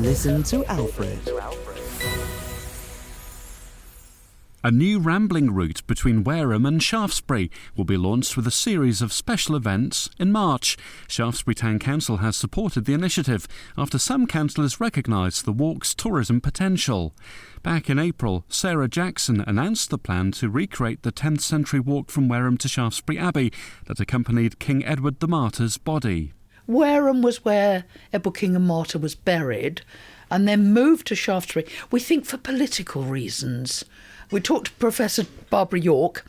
Listen to Alfred. A new rambling route between Wareham and Shaftesbury will be launched with a series of special events in March. Shaftesbury Town Council has supported the initiative after some councillors recognised the walk's tourism potential. Back in April, Sarah Jackson announced the plan to recreate the 10th century walk from Wareham to Shaftesbury Abbey that accompanied King Edward the Martyr's body. Wareham was where Edward King and Martyr was buried and then moved to Shaftesbury, we think for political reasons. We talked to Professor Barbara York,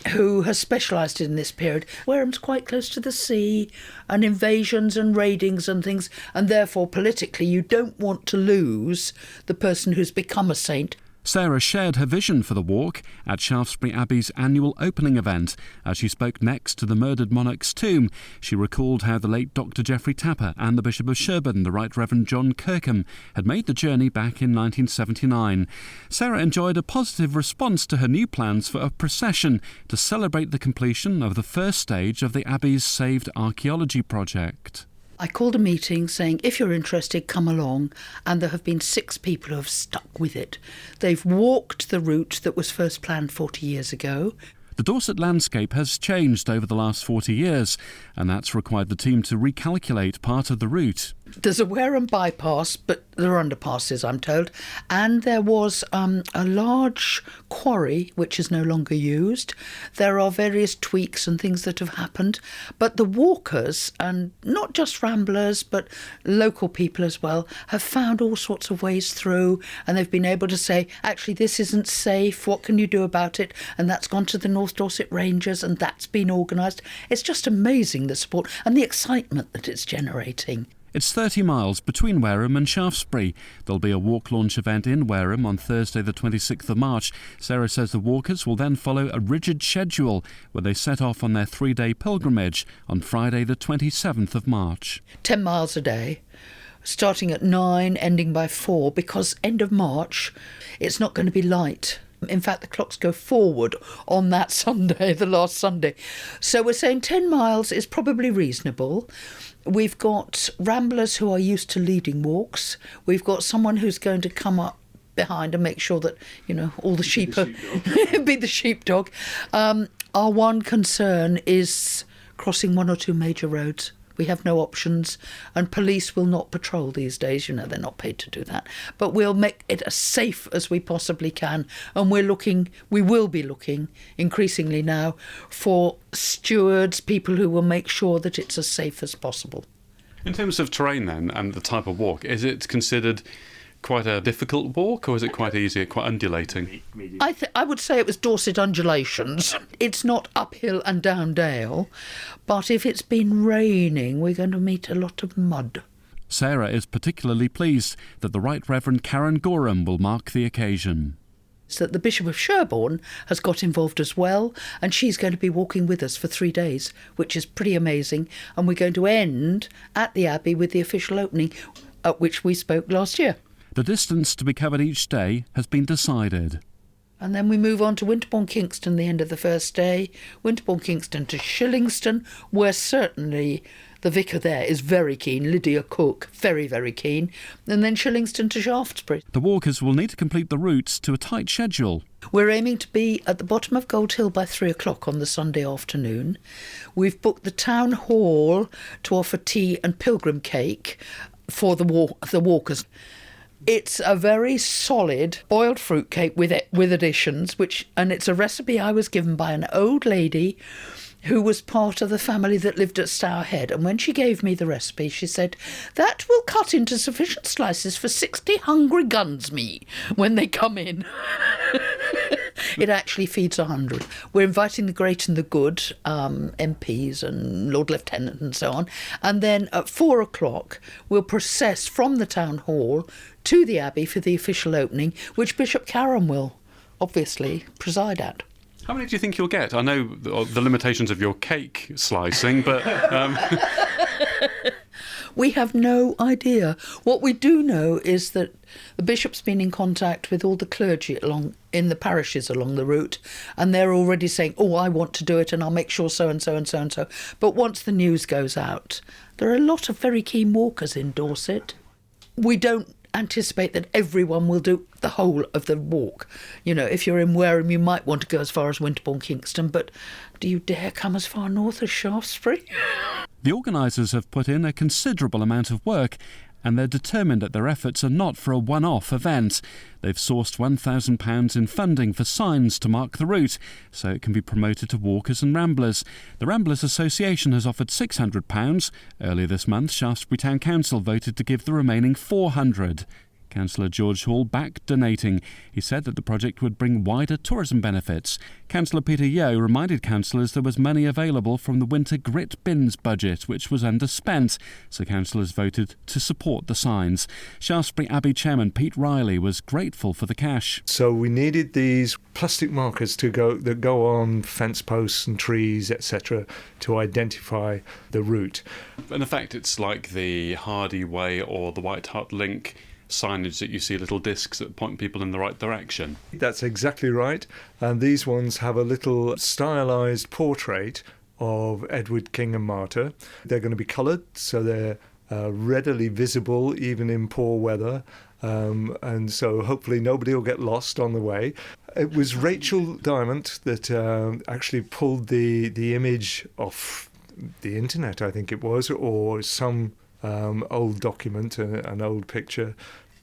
who has specialised in this period. Wareham's quite close to the sea and invasions and raidings and things, and therefore politically you don't want to lose the person who's become a saint. Sarah shared her vision for the walk at Shaftesbury Abbey's annual opening event. As she spoke next to the murdered monarch's tomb, she recalled how the late Dr. Geoffrey Tapper and the Bishop of Sherborne, the Right Reverend John Kirkham, had made the journey back in 1979. Sarah enjoyed a positive response to her new plans for a procession to celebrate the completion of the first stage of the Abbey's Saved Archaeology project. I called a meeting saying, if you're interested, come along, and there have been 6 people who have stuck with it. They've walked the route that was first planned 40 years ago. The Dorset landscape has changed over the last 40 years, and that's required the team to recalculate part of the route. There's a Wareham bypass, but there are underpasses, I'm told, and there was a large quarry which is no longer used. There are various tweaks and things that have happened, but the walkers, and not just ramblers but local people as well, have found all sorts of ways through, and they've been able to say, actually this isn't safe, what can you do about it? And that's gone to the North Dorset Rangers and that's been organised. It's just amazing, the support and the excitement that it's generating. It's 30 miles between Wareham and Shaftesbury. There'll be a walk launch event in Wareham on Thursday the 26th of March. Sarah says the walkers will then follow a rigid schedule where they set off on their 3-day pilgrimage on Friday the 27th of March. 10 miles a day, starting at 9, ending by 4, because end of March it's not going to be light. In fact, the clocks go forward on that Sunday, the last Sunday. So we're saying 10 miles is probably reasonable. We've got ramblers who are used to leading walks. We've got someone who's going to come up behind and make sure that, all the sheep are... be the sheepdog. Our one concern is crossing 1 or 2 major roads. We have no options, and police will not patrol these days. They're not paid to do that. But we'll make it as safe as we possibly can, and we will be looking increasingly now for stewards, people who will make sure that it's as safe as possible. In terms of terrain then, and the type of walk, is it considered quite a difficult walk, or is it quite easy, quite undulating? I would say it was Dorset undulations. It's not uphill and down dale, but if it's been raining, we're going to meet a lot of mud. Sarah is particularly pleased that the Right Reverend Karen Gorham will mark the occasion. So that the Bishop of Sherborne has got involved as well, and she's going to be walking with us for 3 days, which is pretty amazing. And we're going to end at the Abbey with the official opening, at which we spoke last year. The distance to be covered each day has been decided. And then we move on to Winterbourne Kingston, the end of the first day. Winterbourne Kingston to Shillingston, where certainly the vicar there is very keen, Lydia Cook, very, very keen. And then Shillingston to Shaftesbury. The walkers will need to complete the routes to a tight schedule. We're aiming to be at the bottom of Gold Hill by 3 o'clock on the Sunday afternoon. We've booked the town hall to offer tea and pilgrim cake for the walkers. It's a very solid boiled fruit cake with additions, and it's a recipe I was given by an old lady who was part of the family that lived at Stour Head. And when she gave me the recipe, she said, that will cut into sufficient slices for 60 hungry guns me when they come in. It actually feeds 100. We're inviting the great and the good, MPs and Lord Lieutenant and so on. And then at 4 o'clock, we'll process from the town hall to the Abbey for the official opening, which Bishop Karen will obviously preside at. How many do you think you'll get? I know the limitations of your cake slicing, but... We have no idea. What we do know is that the bishop's been in contact with all the clergy in the parishes along the route, and they're already saying, I want to do it and I'll make sure so and so and so and so. But once the news goes out, there are a lot of very keen walkers in Dorset. We don't anticipate that everyone will do the whole of the walk. You know, if you're in Wareham, you might want to go as far as Winterbourne Kingston, but do you dare come as far north as Shaftesbury? The organisers have put in a considerable amount of work, and they're determined that their efforts are not for a one-off event. They've sourced £1,000 in funding for signs to mark the route, so it can be promoted to walkers and ramblers. The Ramblers Association has offered £600. Earlier this month, Shaftesbury Town Council voted to give the remaining £400. Councillor George Hall backed donating. He said that the project would bring wider tourism benefits. Councillor Peter Yeo reminded councillors there was money available from the winter grit bins budget, which was underspent, so councillors voted to support the signs. Shaftesbury Abbey Chairman Pete Riley was grateful for the cash. So we needed these plastic markers that go on fence posts and trees, etc., to identify the route. In effect, it's like the Hardy Way or the White Hart Link signage that you see, little discs that point people in the right direction. That's exactly right. And these ones have a little stylised portrait of Edward, King and Martyr. They're going to be coloured, so they're readily visible even in poor weather. And so hopefully nobody will get lost on the way. It was Rachel Diamond that actually pulled the image off the internet, I think it was, or some old document, an old picture,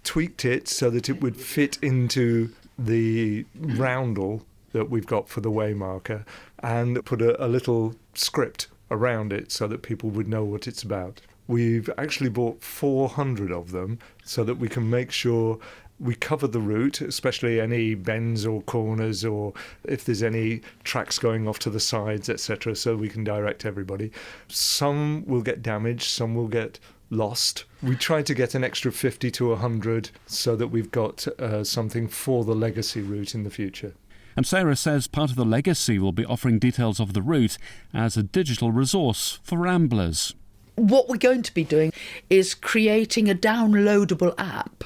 tweaked it so that it would fit into the roundel that we've got for the waymarker, and put a little script around it so that people would know what it's about. We've actually bought 400 of them so that we can make sure we cover the route, especially any bends or corners, or if there's any tracks going off to the sides, etc., so we can direct everybody. Some will get damaged, some will get lost. We try to get an extra 50 to 100 so that we've got something for the legacy route in the future. And Sarah says part of the legacy will be offering details of the route as a digital resource for ramblers. What we're going to be doing is creating a downloadable app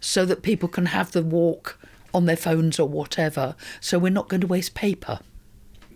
so that people can have the walk on their phones or whatever, so we're not going to waste paper.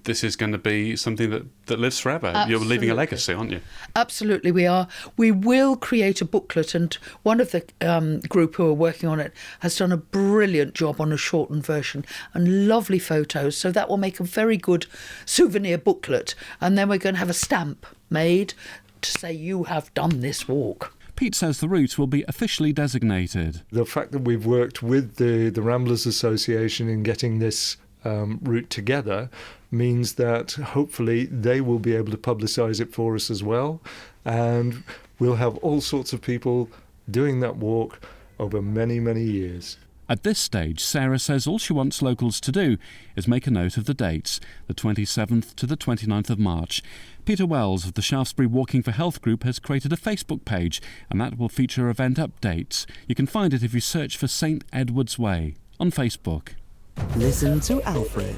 This is going to be something that lives forever. Absolutely. You're leaving a legacy, aren't you? Absolutely, we are. We will create a booklet, and one of the group who are working on it has done a brilliant job on a shortened version and lovely photos, so that will make a very good souvenir booklet. And then we're going to have a stamp made to say you have done this walk. Pete says the route will be officially designated. The fact that we've worked with the Ramblers Association in getting this route together means that hopefully they will be able to publicise it for us as well, and we'll have all sorts of people doing that walk over many, many years. At this stage, Sarah says all she wants locals to do is make a note of the dates, the 27th to the 29th of March. Peter Wells of the Shaftesbury Walking for Health group has created a Facebook page, and that will feature event updates. You can find it if you search for St Edward's Way on Facebook. Listen to Alfred.